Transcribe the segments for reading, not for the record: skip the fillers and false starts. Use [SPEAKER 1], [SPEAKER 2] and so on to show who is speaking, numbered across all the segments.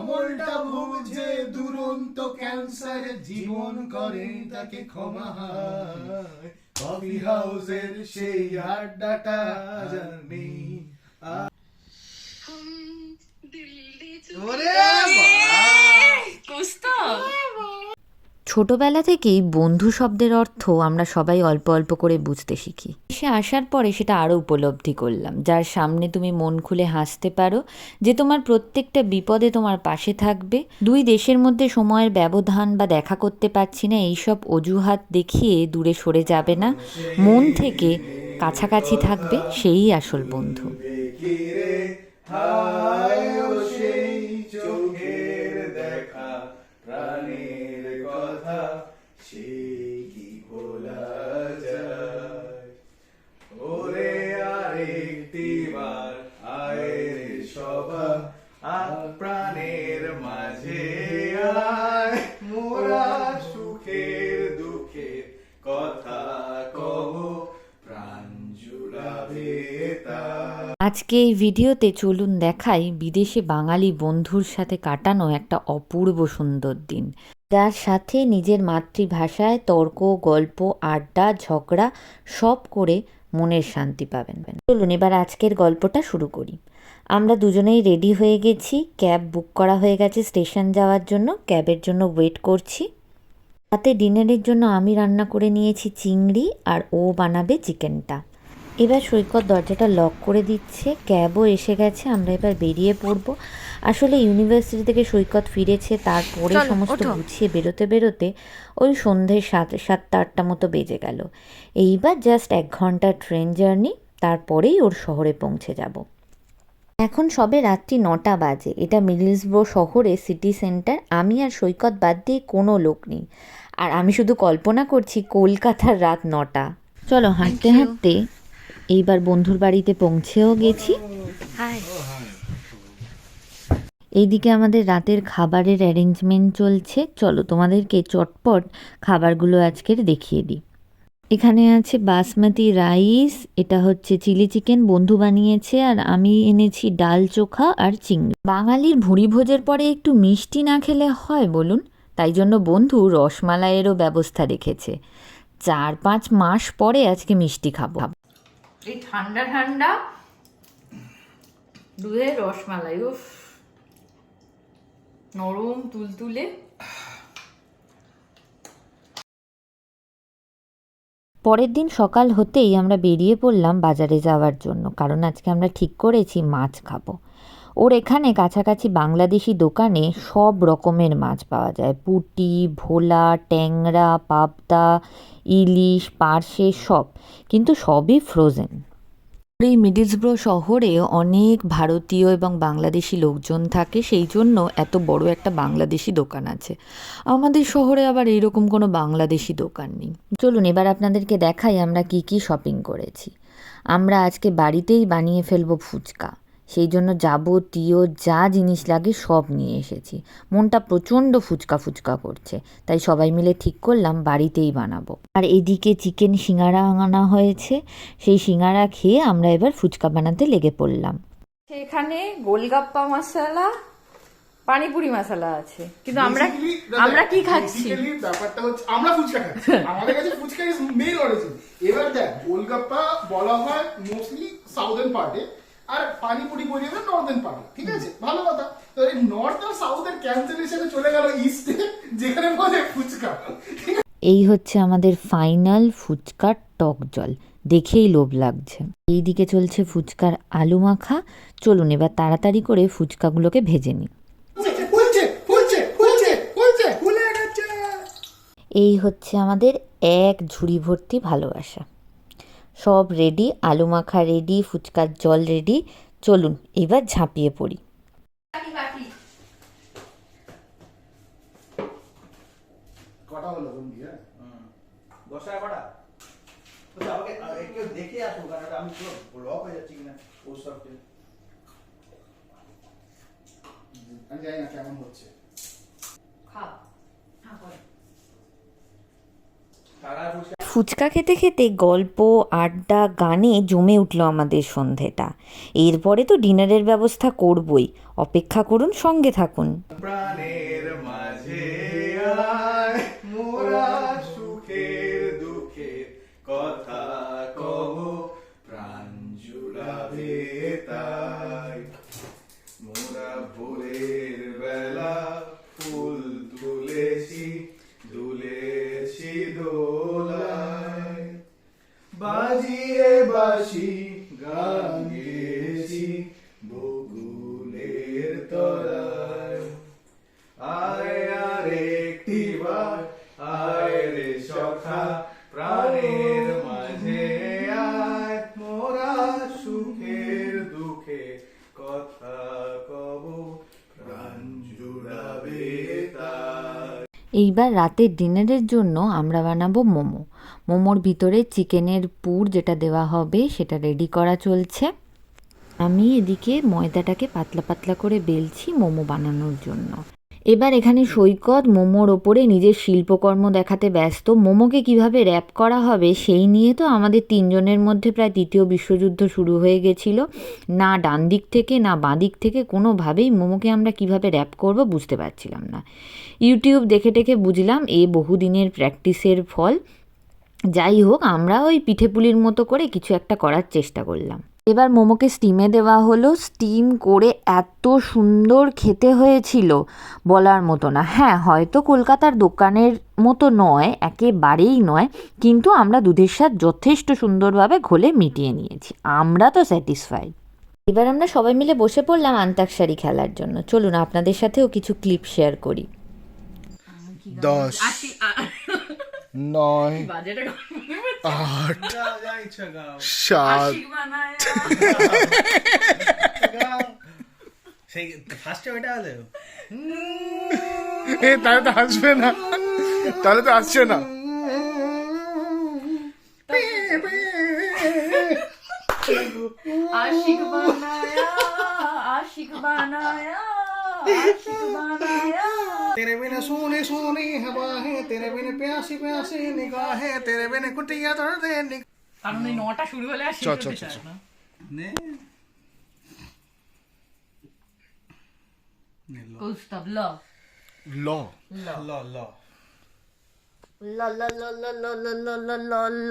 [SPEAKER 1] অমলটা ভুগছে দুরন্ত ক্যান্সার, জীবন করে তাকে ক্ষমা হায়। কফি হাউসের সেই আড্ডাটা জানি।
[SPEAKER 2] ছোটবেলা থেকেই বন্ধু শব্দের অর্থ আমরা সবাই অল্প অল্প করে বুঝতে শিখি। সে আসার পরে সেটা আরও উপলব্ধি করলাম, যার সামনে তুমি মন খুলে হাসতে পারো, যে তোমার প্রত্যেকটা বিপদে তোমার পাশে থাকবে। দুই দেশের মধ্যে সময়ের ব্যবধান বা দেখা করতে পারছি না এইসব অজুহাত দেখিয়ে দূরে সরে যাবে না, মন থেকে কাছাকাছি থাকবে, সেই আসল বন্ধু।
[SPEAKER 1] প্রাণের মাঝে আয়, মোরা সুখের দুঃখের কথা কব, প্রাণ জুড়াবে তাই।
[SPEAKER 2] আজকে এই ভিডিওতে চলুন দেখাই বিদেশে বাঙালি বন্ধুর সাথে কাটানো একটা অপূর্ব সুন্দর দিন, যার সাথে নিজের মাতৃভাষায় তর্ক, গল্প, আড্ডা, ঝগড়া সব করে মনের শান্তি পাবেন। চলুন এবার আজকের গল্পটা শুরু করি। আমরা দুজনেই রেডি হয়ে গেছি, ক্যাব বুক করা হয়ে গেছে স্টেশন যাওয়ার জন্য, ক্যাবের জন্য ওয়েট করছি। রাতে ডিনারের জন্য আমি রান্না করে নিয়েছি চিংড়ি, আর ও বানাবে চিকেনটা। এবার সৈকত দরজাটা লক করে দিচ্ছে, ক্যাবও এসে গেছে, আমরা এবার বেরিয়ে পড়ব। আসলে ইউনিভার্সিটি থেকে সৈকত ফিরেছে, তারপরে সমস্ত গুছিয়ে বেরোতে বেরোতে ওই সন্ধ্যে 7টা-8টা মতো বেজে গেল। এইবার জাস্ট 1 ঘন্টার ট্রেন জার্নি, তারপরেই ওর শহরে পৌঁছে যাব। এখন সবে রাত্রি 9টা বাজে। এটা মিডলসব্রো শহরে সিটি সেন্টার। আমি আর সৈকত বাদ দিয়ে কোনো লোক নেই, আর আমি শুধু কল্পনা করছি কলকাতার রাত 9টা। চলো হাঁটতে হাঁটতে এইবার বন্ধুর বাড়িতে পৌঁছেও গেছি। এইদিকে আমাদের রাতের খাবারের অ্যারেঞ্জমেন্ট চলছে। চলো তোমাদেরকে চটপট খাবারগুলো আজকের দেখিয়ে দিই। এখানে আছে বাসমতি রাইস, এটা হচ্ছে চিলি চিকেন বন্ধু বানিয়েছে, আর আমি এনেছি ডাল চোখা আর চিংড়ি। বাঙালির ভুঁড়ি ভোজের পরে একটু মিষ্টি না খেলে হয় বলুন? তাই জন্য বন্ধু রসমালাইয়েরও ব্যবস্থা রেখেছে। 4-5 মাস পরে আজকে মিষ্টি খাবো। এই ঠান্ডা ঠান্ডা দুধের রসমালাই, উফ, নরম তুলতুলে। পরের দিন সকাল হতেই আমরা বেরিয়ে পড়লাম বাজারে যাওয়ার জন্য, কারণ আজকে আমরা ঠিক করেছি মাছ খাবো। ওর এখানে কাছাকাছি বাংলাদেশি দোকানে সব রকমের মাছ পাওয়া যায়, পুঁটি, ভোলা, ট্যাংরা, পাবদা, ইলিশ, পার্শে সব, কিন্তু সবই ফ্রোজেন। এই মিডলসব্রো শহরে অনেক ভারতীয় এবং বাংলাদেশি লোকজন থাকে, সেই জন্য এত বড় একটা বাংলাদেশি দোকান আছে। আমাদের শহরে আবার এইরকম কোনো বাংলাদেশি দোকান নেই। চলুন এবার আপনাদেরকে দেখাই আমরা কি কি শপিং করেছি। আমরা আজকে বাড়িতেই বানিয়ে ফেলবো ফুচকা, সেই জন্য যাবতীয় যা জিনিস লাগে সব নিয়ে এসেছি। মনটা প্রচণ্ড ফুচকা ফুচকা করছে, তাই সবাই মিলে ঠিক করলাম বাড়িতেই বানাবো। আর এদিকে চিকেন সিঙ্গারা আনা হয়েছে, সেই সিঙ্গারা খেয়ে আমরা এবার ফুচকা বানাতে লেগে পড়লাম।
[SPEAKER 3] এখানে গোলগাপ্পা মশলা, পানিপুরি মশলা আছে, কিন্তু আমরা কি খাচ্ছি?
[SPEAKER 1] ব্যাপারটা হচ্ছে আমরা ফুচকা খাচ্ছি, আমাদের কাছে ফুচকা ইজ মেইন অরিজিন। এবার দেখ, গোলগাপ্পা বলা হয় মোস্টলি সাউদার্ন পার্টে, আর পানিপুরি বলি আমরা নর্দার্ন পার্টে, ঠিক আছে, ভালো কথা। তো এই নর্থ আর সাউথের ক্যান্সেলেশনে চলে গেল ইস্টে, যেখানে বলে ফুচকা।
[SPEAKER 2] এই হচ্ছে আমাদের ফাইনাল ফুচকার টক জল, দেখেই লোভ লাগছে। এইদিকে চলছে ফুচকার আলু মাখা। চলুন এবার তাড়াতাড়ি করে ফুচকাগুলোকে ভেজে নিই। এই হচ্ছে আমাদের এক ঝুড়ি ভর্তি ভালোবাসা। সব রেডি, আলু মাখা রেডি, ফুচকার জল রেডি। চলুন এবার ঝাঁপিয়ে পড়ি।
[SPEAKER 1] কটা হলো বন্ধু? হ্যাঁ,
[SPEAKER 4] 10 কটা। আমাকে একটু দেখে আসো, কারণ আমি পুরো লক হয়ে যাচ্ছি কিনা ওর সবটা।
[SPEAKER 1] আমি জানি না কেমন হচ্ছে।
[SPEAKER 2] ফুচকা খেতে খেতে গল্প আড্ডা গানে জমে উঠল আমাদের সন্ধেটা। এরপরে তো ডিনারের ব্যবস্থা করবই, অপেক্ষা করুন, সঙ্গে থাকুন।
[SPEAKER 4] প্রাণের মাঝে আয়, মোরা সুখের দুঃখের কথা কব, প্রাণ জুড়াবে তাই। মোরা ভোরের বেলা ফুল তুলেছি, দুলেছি দোলায়, বাজিয়ে বাঁশি গান গেয়েছি বকুলের তলায়। আয় আর একটিবার আয় রে সখা, প্রাণের মাঝে আয়, মোরা সুখের দুঃখে কথা কব, প্রাণ জুড়াবে তাই।
[SPEAKER 2] এইবার রাতের ডিনারের জন্য আমরা বানাবো মোমো। মোমোর ভিতরে চিকেনের পুর যেটা দেওয়া হবে সেটা রেডি করা চলছে। আমি এদিকে ময়দাটাকে পাতলা পাতলা করে বেলছি মোমো বানানোর জন্য। এবার এখানে সৈকত মোমোর ওপরে নিজের শিল্পকর্ম দেখাতে ব্যস্ত। মোমোকে কিভাবে র্যাপ করা হবে সেই নিয়ে তো আমাদের তিনজনের মধ্যে প্রায় তৃতীয় বিশ্বযুদ্ধ শুরু হয়ে গেছিল। না ডান দিক থেকে না বাঁ দিক থেকে কোনোভাবেই মোমোকে আমরা কিভাবে র্যাপ করব বুঝতে পারছিলাম না। ইউটিউব দেখে টেখে বুঝলাম এ বহুদিনের প্র্যাকটিসের ফল। যাই হোক, আমরা ওই পিঠেপুলির মতো করে কিছু একটা করার চেষ্টা করলাম। এবার মোমোকে স্টিমে দেওয়া হলো। স্টিম করে এত সুন্দর খেতে হয়েছিল বলার মতো না। হ্যাঁ, হয়তো কলকাতার দোকানের মতো নয়, একেবারেই নয়, কিন্তু আমরা দুধের স্বাদ যথেষ্ট সুন্দরভাবে ঘোলে মিটিয়ে নিয়েছি। আমরা তো স্যাটিসফাইড। এবার আমরা সবাই মিলে বসে পড়লাম আন্তাক্ষরী খেলার জন্য। চলুন আপনাদের সাথেও কিছু ক্লিপ শেয়ার করি।
[SPEAKER 1] 10 9
[SPEAKER 3] বাজেটা
[SPEAKER 1] 8
[SPEAKER 4] যা ইচ্ছা গাও,
[SPEAKER 1] 7
[SPEAKER 4] সেই ফার্স্টে ওইটা হলো।
[SPEAKER 1] তাহলে তো আসবে না, তাহলে তো আসছে না।
[SPEAKER 3] আশিক বানায়া, আশিক বানায়া, আশিক বানায়া।
[SPEAKER 4] तेरे बिन सोने सोने हवा है, तेरे बिन प्यासी प्यासी निगाह है, तेरे बिन कुटिया दर्द है।
[SPEAKER 3] কারণ ওই 9টা শুরু হলে আর শেষ
[SPEAKER 1] চ, চ,
[SPEAKER 3] হতে
[SPEAKER 1] চ,
[SPEAKER 3] চায়
[SPEAKER 1] চ।
[SPEAKER 3] না।
[SPEAKER 4] নে
[SPEAKER 3] কৌস্তব ল
[SPEAKER 1] ল
[SPEAKER 4] ল ল
[SPEAKER 2] ল ল ল ল ল ল ল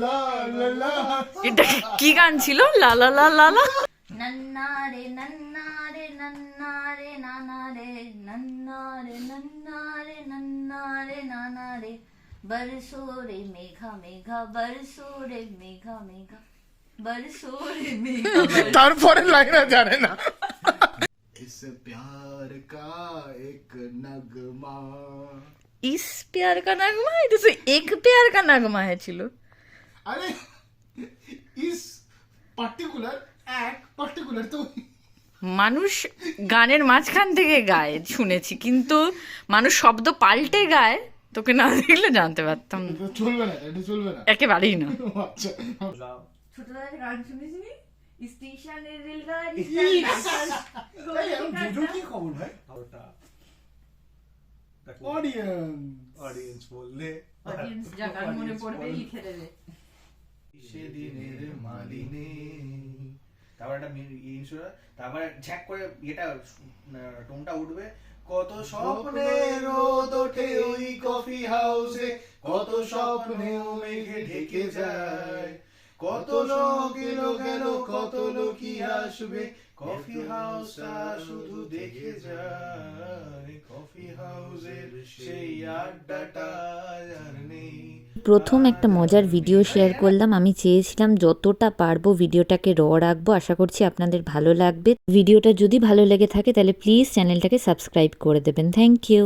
[SPEAKER 2] ল ল ল।
[SPEAKER 3] এটা কি গান ছিল? লা লা লা লা লা।
[SPEAKER 2] নন্না রে নন্না রে নন্না রে নানা রে নন্না রে নন্না রে নন্না রে নানা রে বরসো রে মেঘা মেঘা বরসো রে মেঘা মেঘা বরসো রে মেঘা।
[SPEAKER 1] তারপরে লাইন জানে না। इस प्यार का एक नगमा।
[SPEAKER 3] ইস প্যার কা নগমা, এটা তো এক প্যার কা নগমা ছিল।
[SPEAKER 1] अरे इस पर्टिकुलर एक पर्टिकुलर तो
[SPEAKER 3] মানুষ গানের মাঝখান থেকে গায় শুনেছি, কিন্তু মানুষ শব্দ পাল্টে গায় তোকে না দেখলে জানতে পারতাম না।
[SPEAKER 1] চলবে না, এটা চলবে না।
[SPEAKER 3] একেবারেই না।
[SPEAKER 1] আচ্ছা
[SPEAKER 3] ছোটবেলায় গান শুনেছিস? স্টেশনের রেলগাড়ি
[SPEAKER 4] বুঝুন কি খবর ভাই? ওটা
[SPEAKER 1] অডিয়েন্স
[SPEAKER 4] অডিয়েন্স বললে
[SPEAKER 3] অডিয়েন্স যা গান মনে পড়বে লিখে দেবে।
[SPEAKER 4] সেদিনের মালিনে, তারপর একটা ইনস্যুরেন্স, তারপরে ঝ্যাক করে এটা টোনটা উঠবে। কত স্বপ্নের রোদ ওঠে ওই কফি হাউসে, কত স্বপ্নেও মেঘে ঢেকে যায়, কত লোক এলো গেল, কত লোকই আসবে, কফি হাউসটা শুধু দেখে যায়, কফি হাউসের সেই আড্ডাটা আর নেই।
[SPEAKER 2] প্রথম একটা মজার ভিডিও শেয়ার করলাম। আমি চেয়েছিলাম যতটা পারবো ভিডিওটাকে র রাখবো। আশা করছি আপনাদের ভালো লাগবে। ভিডিওটা যদি ভালো লেগে থাকে তাহলে প্লিজ চ্যানেলটাকে সাবস্ক্রাইব করে দেবেন। Thank you.